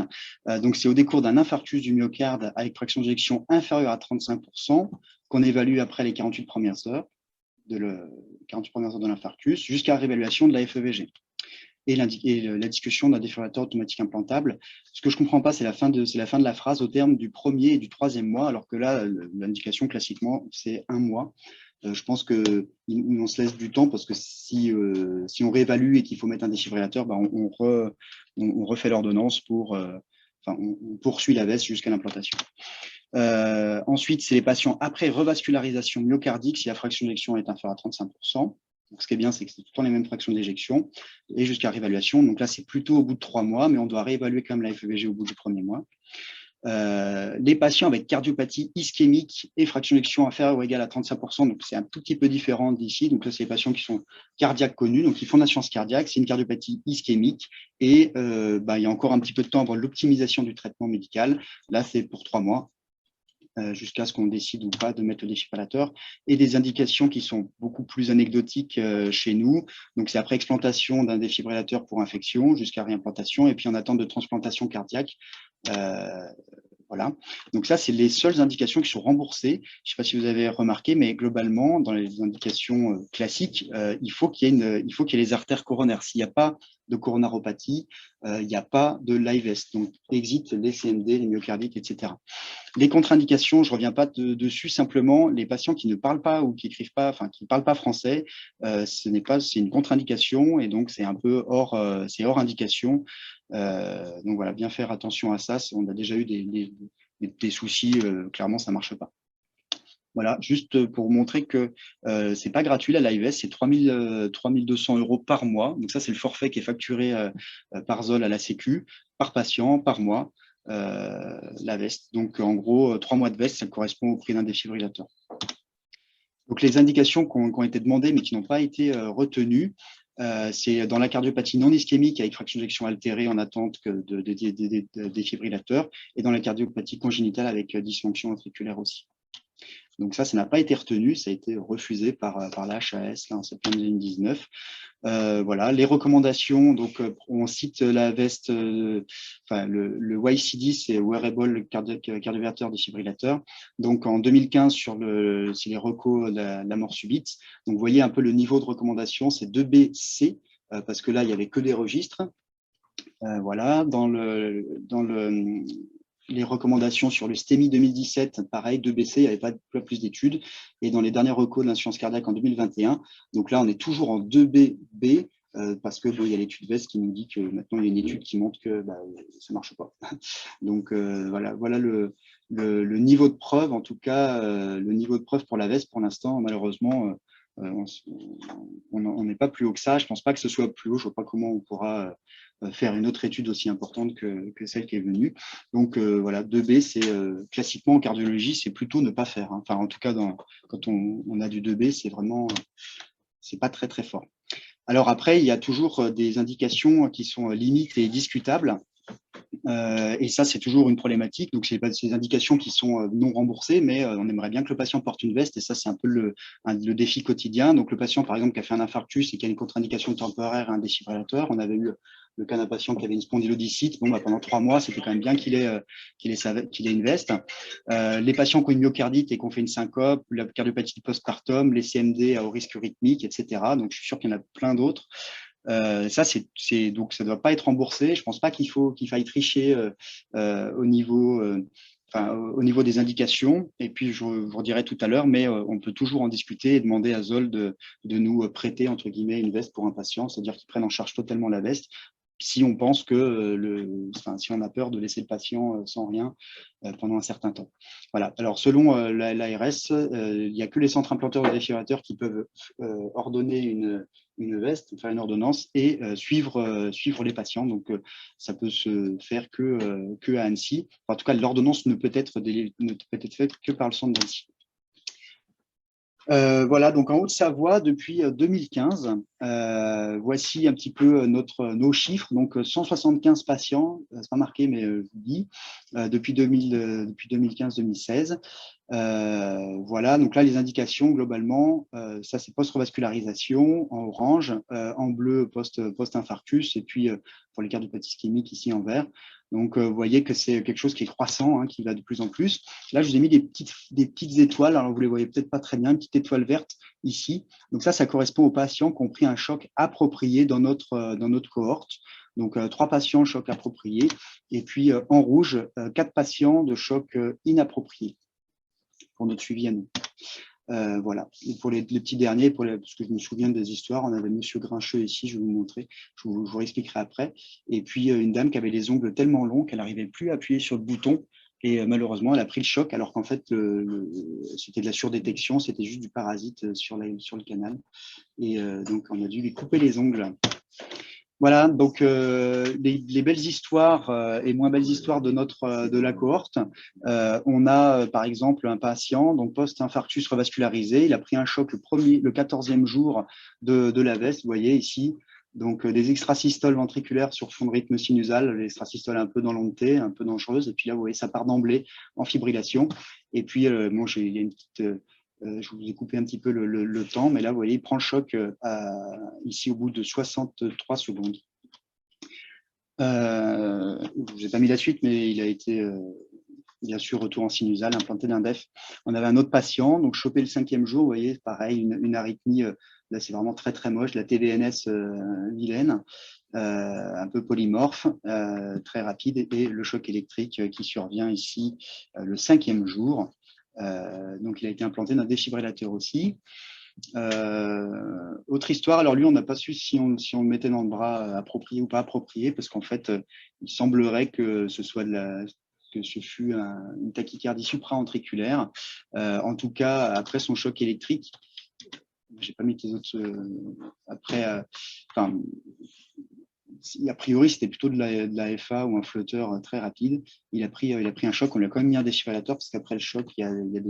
donc c'est au décours d'un infarctus du myocarde avec fraction d'éjection inférieure à 35%, qu'on évalue après les 48 premières heures de l'infarctus, jusqu'à réévaluation de la FEVG. Et la discussion d'un défibrillateur automatique implantable. Ce que je ne comprends pas, c'est la fin de la phrase au terme du 1er et du 3e mois, alors que là, l'indication classiquement, c'est 1 mois. Je pense qu'on se laisse du temps, parce que si on réévalue et qu'il faut mettre un défibrillateur, on refait l'ordonnance on poursuit la VEST jusqu'à l'implantation. Ensuite, c'est les patients après revascularisation myocardique si la fraction d'éjection est inférieure à 35%. Donc, ce qui est bien, c'est que c'est tout le temps les mêmes fractions d'éjection et jusqu'à réévaluation. Donc là, c'est plutôt au bout de 3 mois, mais on doit réévaluer quand même la FEVG au bout du 1er mois. Les patients avec cardiopathie ischémique et fraction d'éjection inférieure ou égale à 35%, donc c'est un tout petit peu différent d'ici. Donc là, c'est les patients qui sont cardiaques connus, donc ils font de la science cardiaque, c'est une cardiopathie ischémique, et il y a encore un petit peu de temps avant l'optimisation du traitement médical. Là, c'est pour 3 mois. Jusqu'à ce qu'on décide ou pas de mettre le défibrillateur, et des indications qui sont beaucoup plus anecdotiques chez nous. Donc, c'est après explantation d'un défibrillateur pour infection jusqu'à réimplantation, et puis en attente de transplantation cardiaque Voilà. Donc ça, c'est les seules indications qui sont remboursées. Je ne sais pas si vous avez remarqué, mais globalement, dans les indications classiques, il faut qu'il y ait les artères coronaires. S'il n'y a pas de coronaropathie, il n'y a pas de LiveS. Donc, exit les CMD, les myocardites, etc. Les contre-indications, je ne reviens pas dessus, simplement, les patients qui ne parlent pas ou qui écrivent pas, enfin, qui ne parlent pas français, c'est une contre-indication et donc c'est un peu c'est hors indication. Donc voilà, bien faire attention à ça. On a déjà eu des soucis, clairement, ça ne marche pas. Voilà, juste pour vous montrer que c'est pas gratuit la LiveS, c'est 3 200 € par mois. Donc ça, c'est le forfait qui est facturé par Zoll à la Sécu, par patient, par mois, la veste. Donc en gros, 3 mois de veste, ça correspond au prix d'un défibrillateur. Donc les indications qui ont été demandées mais qui n'ont pas été retenues, c'est dans la cardiopathie non ischémique avec fraction d'éjection altérée en attente de défibrillateur et dans la cardiopathie congénitale avec dysfonction ventriculaire aussi. Donc ça n'a pas été retenu, ça a été refusé par la HAS là, en septembre 2019. Voilà, les recommandations, donc on cite la veste, le YCD, c'est Wearable Cardioverter Défibrillateur. Donc en 2015, c'est les recos de la mort subite. Donc vous voyez un peu le niveau de recommandation, c'est 2B-C, parce que là, il n'y avait que des registres. Voilà, dans les recommandations sur le STEMI 2017, pareil, 2BC, il n'y avait pas plus d'études. Et dans les derniers recos de l'insuffisance cardiaque en 2021, donc là, on est toujours en 2BB, parce que il y a l'étude VEST qui nous dit que maintenant, il y a une étude qui montre que ça ne marche pas. Donc voilà le niveau de preuve, en tout cas, le niveau de preuve pour la VEST, pour l'instant, malheureusement, on n'est pas plus haut que ça. Je ne pense pas que ce soit plus haut. Je ne vois pas comment on pourra faire une autre étude aussi importante que celle qui est venue. Donc voilà, 2B, c'est classiquement en cardiologie, c'est plutôt ne pas faire. Hein. Enfin, en tout cas, quand on a du 2B, c'est vraiment, c'est pas très très fort. Alors après, il y a toujours des indications qui sont limites et discutables. Et ça, c'est toujours une problématique. Donc, c'est ces indications qui sont non remboursées, mais on aimerait bien que le patient porte une veste. Et ça, c'est un peu le défi quotidien. Donc, le patient, par exemple, qui a fait un infarctus et qui a une contre-indication temporaire à un défibrillateur, on avait eu le cas d'un patient qui avait une spondylodicite. Bon, pendant 3 mois, c'était quand même bien qu'il ait une veste. Les patients qui ont une myocardite et qui ont fait une syncope, la cardiopathie postpartum, les CMD à haut risque rythmique, etc. Donc, je suis sûr qu'il y en a plein d'autres. Ça, donc ça ne doit pas être remboursé. Je ne pense pas qu'il faille tricher au niveau des indications. Et puis, je vous redirai tout à l'heure, mais on peut toujours en discuter et demander à Zoll de nous prêter, entre guillemets, une veste pour un patient, c'est-à-dire qu'ils prennent en charge totalement la veste si on pense que si on a peur de laisser le patient sans rien pendant un certain temps. Voilà. Alors, selon l'ARS, il n'y a que les centres implanteurs de défibrillateurs qui peuvent ordonner une veste, faire une ordonnance et suivre les patients. Donc, ça peut se faire que à Annecy. En tout cas, l'ordonnance ne peut être faite que par le centre d'Annecy. Voilà, donc en Haute-Savoie, depuis 2015, voici un petit peu nos chiffres. Donc 175 patients, c'est pas marqué, mais je vous dis, depuis 2015-2016. Voilà, donc là, les indications, globalement, ça c'est post-revascularisation en orange, en bleu post-infarctus, et puis pour les cardiopathie ischémique ici en vert. Donc, vous voyez que c'est quelque chose qui est croissant, hein, qui va de plus en plus. Là, je vous ai mis des petites étoiles. Alors, vous ne les voyez peut-être pas très bien, une petite étoile verte ici. Donc, ça correspond aux patients qui ont pris un choc approprié dans notre cohorte. Donc, 3 patients choc approprié. Et puis, en rouge, 4 patients de choc inapproprié pour notre suivi à nous. Voilà. Et pour les petits derniers, parce que je me souviens des histoires, on avait Monsieur Grincheux ici, je vais vous montrer, je vous expliquerai après. Et puis une dame qui avait les ongles tellement longs qu'elle n'arrivait plus à appuyer sur le bouton. Et malheureusement, elle a pris le choc, alors qu'en fait, c'était de la surdétection, c'était juste du parasite sur le canal. Et donc, on a dû lui couper les ongles. Voilà, donc les belles histoires et moins belles histoires de la cohorte. On a par exemple un patient, donc post-infarctus revascularisé, il a pris un choc le 14e jour de la veste, vous voyez ici, donc des extrasystoles ventriculaires sur fond de rythme sinusal, les extrasystoles un peu dans l'onté, un peu dangereuses, et puis là vous voyez ça part d'emblée en fibrillation. Et puis bon, il y a une petite je vous ai coupé un petit peu le temps, mais là, vous voyez, il prend le choc ici au bout de 63 secondes. Je n'ai pas mis la suite, mais il a été bien sûr, retour en sinusale, implanté d'Indef. On avait un autre patient, donc chopé le 5e jour, vous voyez, pareil, une arythmie, là c'est vraiment très très moche, la TVNS vilaine, un peu polymorphe, très rapide, et le choc électrique qui survient ici le 5e jour. Donc il a été implanté d'un défibrillateur aussi. Autre histoire, alors lui, on n'a pas su si on le mettait dans le bras approprié ou pas approprié, parce qu'en fait, il semblerait que ce fût une tachycardie supraventriculaire. En tout cas, après son choc électrique, j'ai pas mis les autres après. Enfin, a priori, c'était plutôt de la FA ou un flotteur très rapide. Il a pris un choc. On lui a quand même mis un défibrillateur parce qu'après le choc, il y a des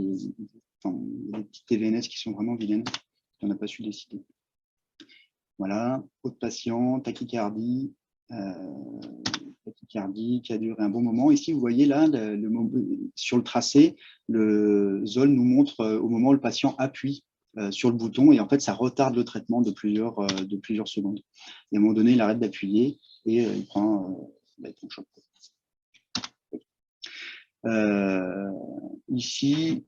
petites TVNS qui sont vraiment vilaines. On n'a pas su décider. Voilà, autre patient, tachycardie qui a duré un bon moment. Ici, vous voyez là, sur le tracé, le ZOL nous montre au moment où le patient appuie sur le bouton et en fait, ça retarde le traitement de plusieurs secondes. Et à un moment donné, il arrête d'appuyer et il prend un choc. Ici,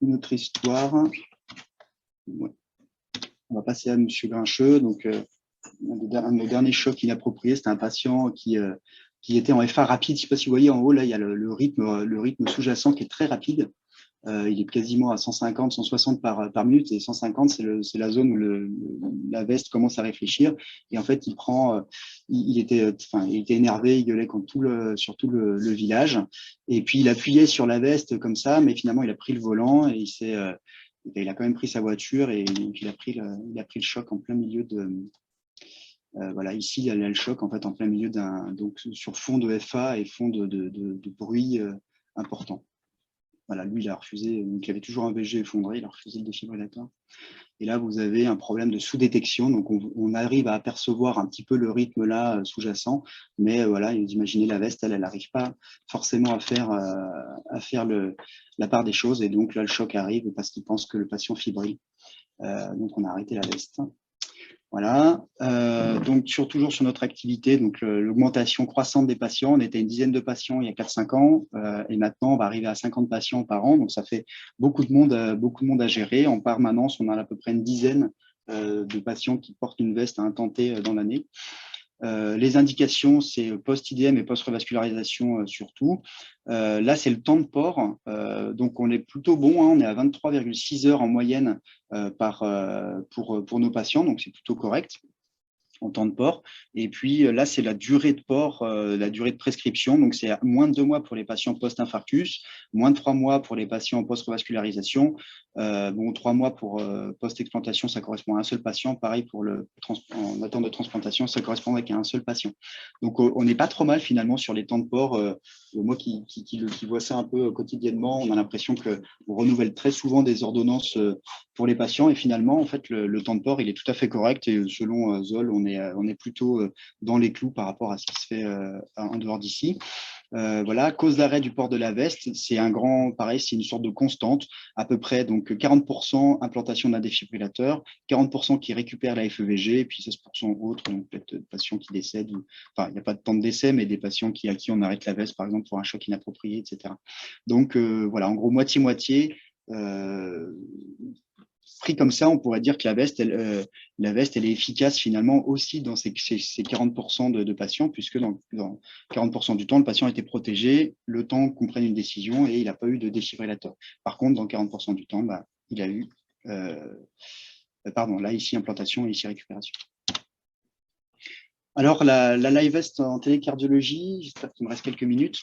une autre histoire. Ouais. On va passer à M. Grincheux. Donc, un de nos derniers chocs inappropriés, c'était un patient qui était en FA rapide. Je ne sais pas si vous voyez en haut, là, il y a le rythme sous-jacent qui est très rapide. Il est quasiment à 150, 160 par minute, et 150, c'est la zone où la veste commence à réfléchir. Et en fait, il était énervé, il gueulait sur tout le village. Et puis, il appuyait sur la veste comme ça, mais finalement, il a pris le volant et il a quand même pris sa voiture et il a pris le choc en plein milieu de. Voilà, ici, il y a le choc en fait en plein milieu donc sur fond de FA et fond de bruit important. Voilà, lui, il a refusé, donc il avait toujours un VG effondré, il a refusé le défibrillateur. Et là, vous avez un problème de sous-détection, donc on arrive à apercevoir un petit peu le rythme là sous-jacent, mais voilà, vous imaginez la veste, elle n'arrive pas forcément à faire la part des choses, et donc là, le choc arrive parce qu'il pense que le patient fibrile. Donc on a arrêté la veste. Voilà, donc toujours sur notre activité, donc l'augmentation croissante des patients, on était une dizaine de patients il y a 4-5 ans, et maintenant on va arriver à 50 patients par an, donc ça fait beaucoup de monde à gérer. En permanence, on a à peu près une dizaine de patients qui portent une veste à intenter dans l'année. Les indications, c'est post-IDM et post-revascularisation surtout. Là, c'est le temps de port. Donc, on est plutôt bon. On est à 23,6 heures en moyenne pour nos patients. Donc, c'est plutôt correct en temps de port. Et puis là, c'est la durée de port, la durée de prescription. Donc, c'est moins de 2 mois pour les patients post-infarctus, moins de 3 mois pour les patients post-revascularisation. 3 mois pour post-explantation, ça correspond à un seul patient. Pareil pour en attente de transplantation, ça correspond avec un seul patient. Donc, on n'est pas trop mal finalement sur les temps de port. Moi qui vois ça un peu quotidiennement, on a l'impression qu'on renouvelle très souvent des ordonnances pour les patients et finalement, en fait, le temps de port, il est tout à fait correct et selon ZOL, on est plutôt dans les clous par rapport à ce qui se fait en dehors d'ici. Voilà, cause d'arrêt du port de la veste, c'est pareil, c'est une sorte de constante, à peu près donc 40% implantation d'un défibrillateur, 40% qui récupèrent la FEVG, et puis 16% autres, donc peut-être des patients qui décèdent, enfin, il n'y a pas de temps de décès, mais des patients à qui on arrête la veste, par exemple, pour un choc inapproprié, etc. Donc, voilà, en gros, moitié-moitié. Pris comme ça, on pourrait dire que la veste, elle est efficace finalement aussi dans ces 40% de patients, puisque dans 40% du temps, le patient a été protégé le temps qu'on prenne une décision et il n'a pas eu de défibrillateur. Par contre, dans 40% du temps, il a eu, là, ici, implantation et ici, récupération. Alors, la live vest en télécardiologie, j'espère qu'il me reste quelques minutes.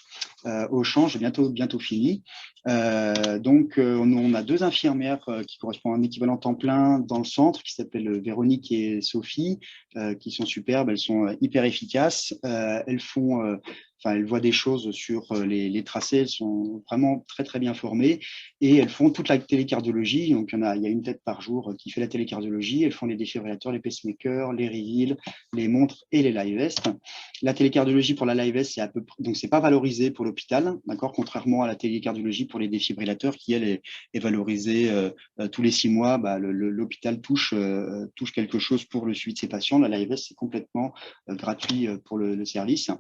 Au champ, j'ai bientôt fini. On a 2 infirmières qui correspondent à un équivalent temps plein dans le centre, qui s'appellent Véronique et Sophie, qui sont superbes, elles sont hyper efficaces. Elles voient des choses sur les tracés, elles sont vraiment très très bien formées et elles font toute la télécardiologie. Donc il y a une tête par jour qui fait la télécardiologie. Elles font les défibrillateurs, les pacemakers, les reveals, les montres et les live vests. La télécardiologie pour la live vest, c'est pas valorisé pour l'hôpital, d'accord, contrairement à la télécardiologie pour les défibrillateurs qui elle est valorisée tous les 6 mois. L'hôpital touche quelque chose pour le suivi de ses patients. La live vest, c'est complètement gratuit pour le service.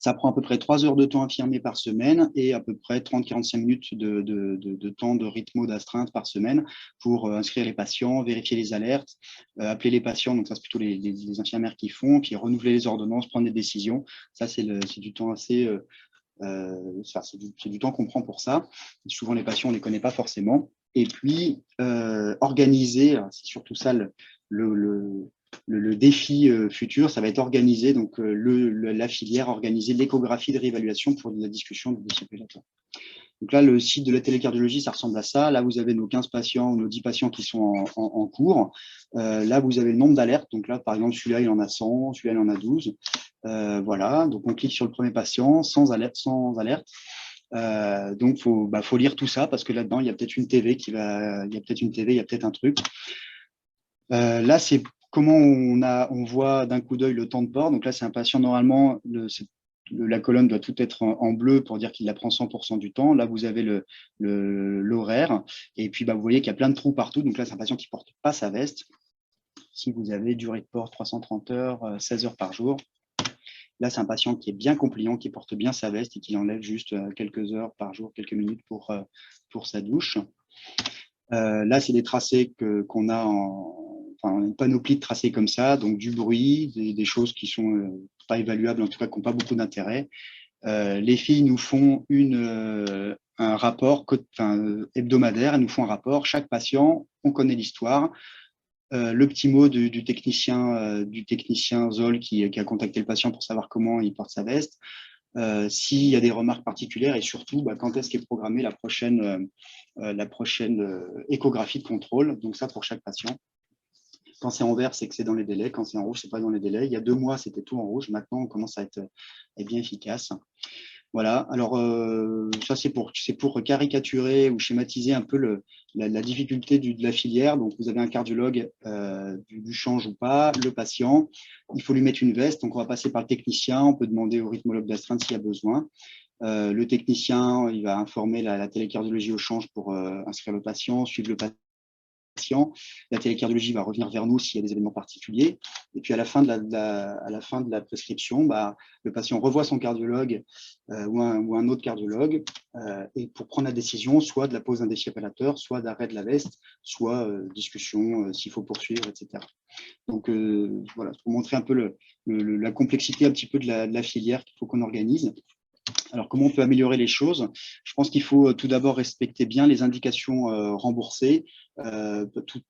Ça prend à peu près 3 heures de temps infirmier par semaine et à peu près 30-45 minutes de temps de rythmo d'astreinte par semaine pour inscrire les patients, vérifier les alertes, appeler les patients, donc ça c'est plutôt les infirmières qui font, puis renouveler les ordonnances, prendre des décisions. Ça c'est du temps assez… c'est du temps qu'on prend pour ça. Souvent, les patients, on ne les connaît pas forcément. Et puis, organiser, c'est surtout ça le défi futur, ça va être organiser donc, la filière, organiser l'échographie de réévaluation pour la discussion du défibrillateur. Donc là, le site de la télécardiologie, ça ressemble à ça. Là, vous avez nos 15 patients ou nos 10 patients qui sont en cours. Là, vous avez le nombre d'alertes. Donc là, par exemple, celui-là, il en a 100, celui-là, il en a 12. Voilà, donc on clique sur le premier patient sans alerte. Donc, faut lire tout ça parce que là-dedans, il y a peut-être une TV il y a peut-être un truc. Là, c'est comment on voit d'un coup d'œil le temps de port. Donc là, c'est un patient, normalement, la colonne doit tout être en bleu pour dire qu'il la prend 100% du temps. Là, vous avez l'horaire. Et puis, vous voyez qu'il y a plein de trous partout. Donc là, c'est un patient qui ne porte pas sa veste. Si vous avez durée de port 330 heures, 16 heures par jour. Là, c'est un patient qui est bien compliant, qui porte bien sa veste et qui enlève juste quelques heures par jour, quelques minutes pour sa douche. Là, c'est des tracés qu'on a une panoplie de tracés comme ça, donc du bruit, des choses qui sont pas évaluables, en tout cas qui n'ont pas beaucoup d'intérêt. Les filles nous font un rapport hebdomadaire, elles nous font un rapport, chaque patient, on connaît l'histoire. Le petit mot du technicien Zoll qui a contacté le patient pour savoir comment il porte sa veste. S'il y a des remarques particulières et surtout quand est-ce qu'est programmée la prochaine échographie de contrôle. Donc ça pour chaque patient. Quand c'est en vert, c'est que c'est dans les délais. Quand c'est en rouge, c'est pas dans les délais. Il y a 2 mois, c'était tout en rouge. Maintenant, on commence à être bien efficace. Voilà, alors ça c'est pour caricaturer ou schématiser un peu la difficulté de la filière. Donc vous avez un cardiologue du change ou pas, le patient, il faut lui mettre une veste, donc on va passer par le technicien, on peut demander au rythmologue d'astreinte s'il y a besoin. Le technicien, il va informer la télécardiologie au change pour inscrire le patient, suivre le patient. La télécardiologie va revenir vers nous s'il y a des événements particuliers. Et puis à la fin de la prescription, le patient revoit son cardiologue ou un autre cardiologue et pour prendre la décision, soit de la pose d'un défibrillateur, soit d'arrêt de la veste, soit discussion s'il faut poursuivre, etc. Donc voilà, pour montrer un peu la complexité un petit peu de la filière qu'il faut qu'on organise. Alors, comment on peut améliorer les choses? Je pense qu'il faut tout d'abord respecter bien les indications remboursées.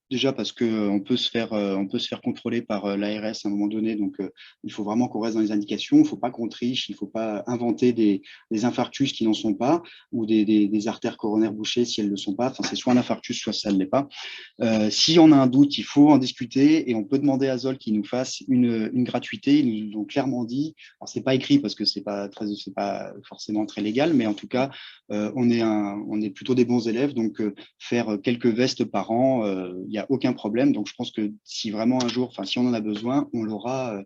Déjà parce qu'on peut se faire contrôler par l'ARS à un moment donné. Donc, il faut vraiment qu'on reste dans les indications. Il ne faut pas qu'on triche. Il ne faut pas inventer des infarctus qui n'en sont pas ou des artères coronaires bouchées si elles ne le sont pas. Enfin, c'est soit un infarctus, soit ça ne l'est pas. Si on a un doute, il faut en discuter et on peut demander à Zoll qu'il nous fasse une gratuité. Ils nous ont clairement dit, alors c'est pas écrit parce que c'est pas forcément très légal, mais en tout cas, on est plutôt des bons élèves, donc faire quelques vestes par an, il n'y a aucun problème. Donc je pense que si vraiment un jour, si on en a besoin, on l'aura.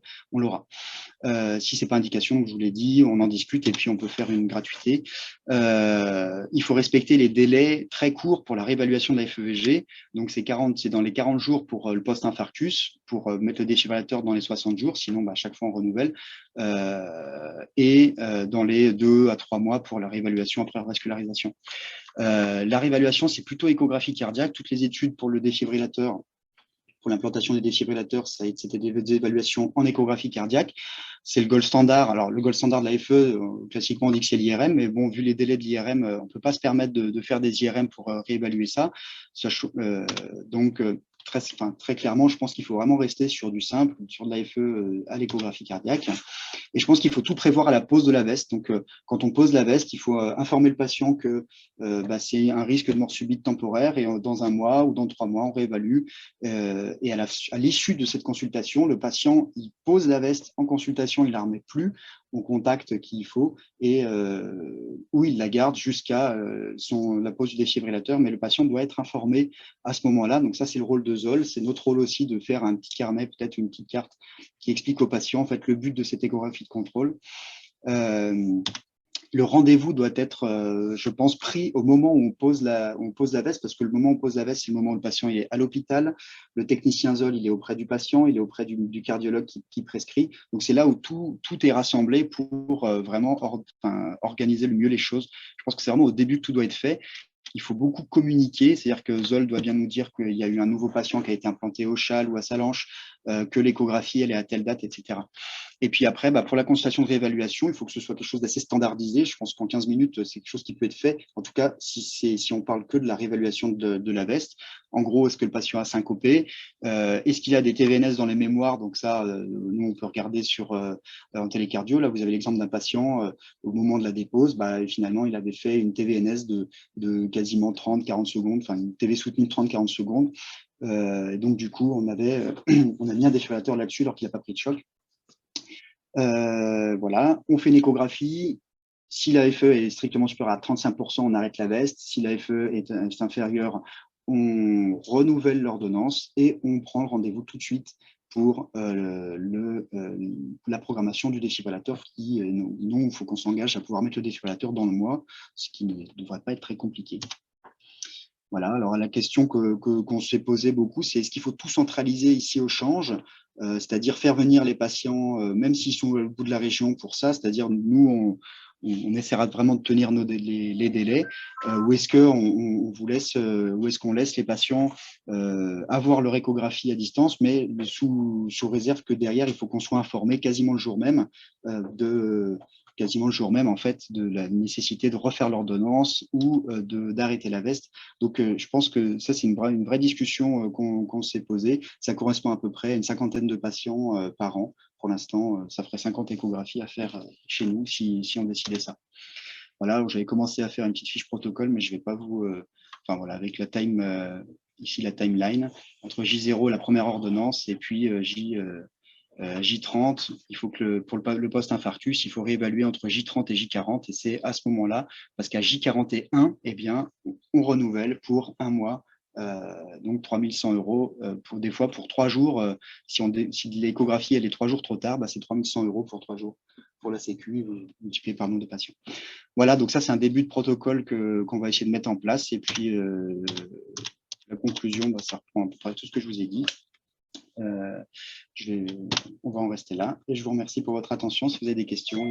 Si c'est pas indication, je vous l'ai dit, on en discute et puis on peut faire une gratuité. Il faut respecter les délais très courts pour la réévaluation de la FEVG. Donc c'est dans les 40 jours pour le post-infarctus, pour mettre le défibrillateur dans les 60 jours, sinon à chaque fois on renouvelle, et dans les 2 à 3 mois pour la réévaluation après vascularisation. La réévaluation, c'est plutôt échographie cardiaque. Toutes les études pour le défibrillateur, pour l'implantation des défibrillateurs, c'était des évaluations en échographie cardiaque. C'est le gold standard. Alors, le gold standard de la FE, classiquement, on dit que c'est l'IRM, mais bon, vu les délais de l'IRM, on ne peut pas se permettre de faire des IRM pour réévaluer ça. Donc, très clairement, je pense qu'il faut vraiment rester sur du simple, sur de la FE à l'échographie cardiaque. Et je pense qu'il faut tout prévoir à la pose de la veste. Donc, quand on pose la veste, il faut informer le patient que c'est un risque de mort subite temporaire et dans 1 mois ou dans 3 mois, on réévalue. Et à l'issue de cette consultation, le patient, il pose la veste en consultation, il ne la remet plus au contact qu'il faut et où il la garde jusqu'à la pose du défibrillateur. Mais le patient doit être informé à ce moment-là. Donc ça, c'est le rôle de Zoll. C'est notre rôle aussi de faire un petit carnet, peut-être une petite carte qui explique au patient en fait le but de cette échographie de contrôle. le rendez-vous doit être, je pense, pris au moment où on pose la veste, parce que le moment où on pose la veste, c'est le moment où le patient est à l'hôpital. Le technicien ZOL, il est auprès du patient, il est auprès du cardiologue qui prescrit. Donc, c'est là où tout est rassemblé pour vraiment organiser le mieux les choses. Je pense que c'est vraiment au début que tout doit être fait. Il faut beaucoup communiquer, c'est-à-dire que Zol doit bien nous dire qu'il y a eu un nouveau patient qui a été implanté au CHAL ou à Salanches, que l'échographie, elle est à telle date, etc. Et puis après, pour la consultation de réévaluation, il faut que ce soit quelque chose d'assez standardisé. Je pense qu'en 15 minutes, c'est quelque chose qui peut être fait. En tout cas, si on parle que de la réévaluation de la veste. En gros, est-ce que le patient a syncopé? Est-ce qu'il a des TVNS dans les mémoires? Donc ça, nous, on peut regarder en télécardio. Là, vous avez l'exemple d'un patient, au moment de la dépose, finalement, il avait fait une TVNS de quasiment 30-40 secondes, enfin une TV soutenue de 30-40 secondes. Et donc, du coup, on a mis un défibrillateur là-dessus alors qu'il n'a pas pris de choc. Voilà, on fait une échographie. Si la FE est strictement supérieure à 35%, on arrête la veste. Si la FE est inférieure, on renouvelle l'ordonnance et on prend le rendez-vous tout de suite pour la programmation du défibrillateur. Non, il faut qu'on s'engage à pouvoir mettre le défibrillateur dans le mois, ce qui ne devrait pas être très compliqué. Voilà, alors la question qu'on s'est posée beaucoup, c'est est-ce qu'il faut tout centraliser ici au change, c'est-à-dire faire venir les patients, même s'ils sont au bout de la région pour ça, c'est-à-dire nous, on essaiera vraiment de tenir les délais, ou est-ce qu'on laisse les patients avoir leur échographie à distance, mais sous réserve que derrière, il faut qu'on soit informé quasiment le jour même en fait, de la nécessité de refaire l'ordonnance ou d'arrêter la veste. Donc, je pense que ça, c'est une vraie discussion qu'on s'est posée. Ça correspond à peu près à une cinquantaine de patients par an. Pour l'instant, ça ferait 50 échographies à faire chez nous si on décidait ça. Voilà, j'avais commencé à faire une petite fiche protocole, mais je ne vais pas vous... Enfin, voilà, avec ici la timeline, entre J0, la première ordonnance, et puis J30, il faut que pour le post-infarctus, il faut réévaluer entre J30 et J40. Et c'est à ce moment-là, parce qu'à J41, eh bien, on renouvelle pour un mois, donc 3 100 € pour des fois pour 3 jours. Si l'échographie elle est 3 jours trop tard, c'est 3 100 € pour 3 jours pour la Sécu, multiplié par le nombre de patients. Voilà, donc ça, c'est un début de protocole qu'on va essayer de mettre en place. Et puis, la conclusion, ça reprend à peu près tout ce que je vous ai dit. On va en rester là et je vous remercie pour votre attention. Si vous avez des questions,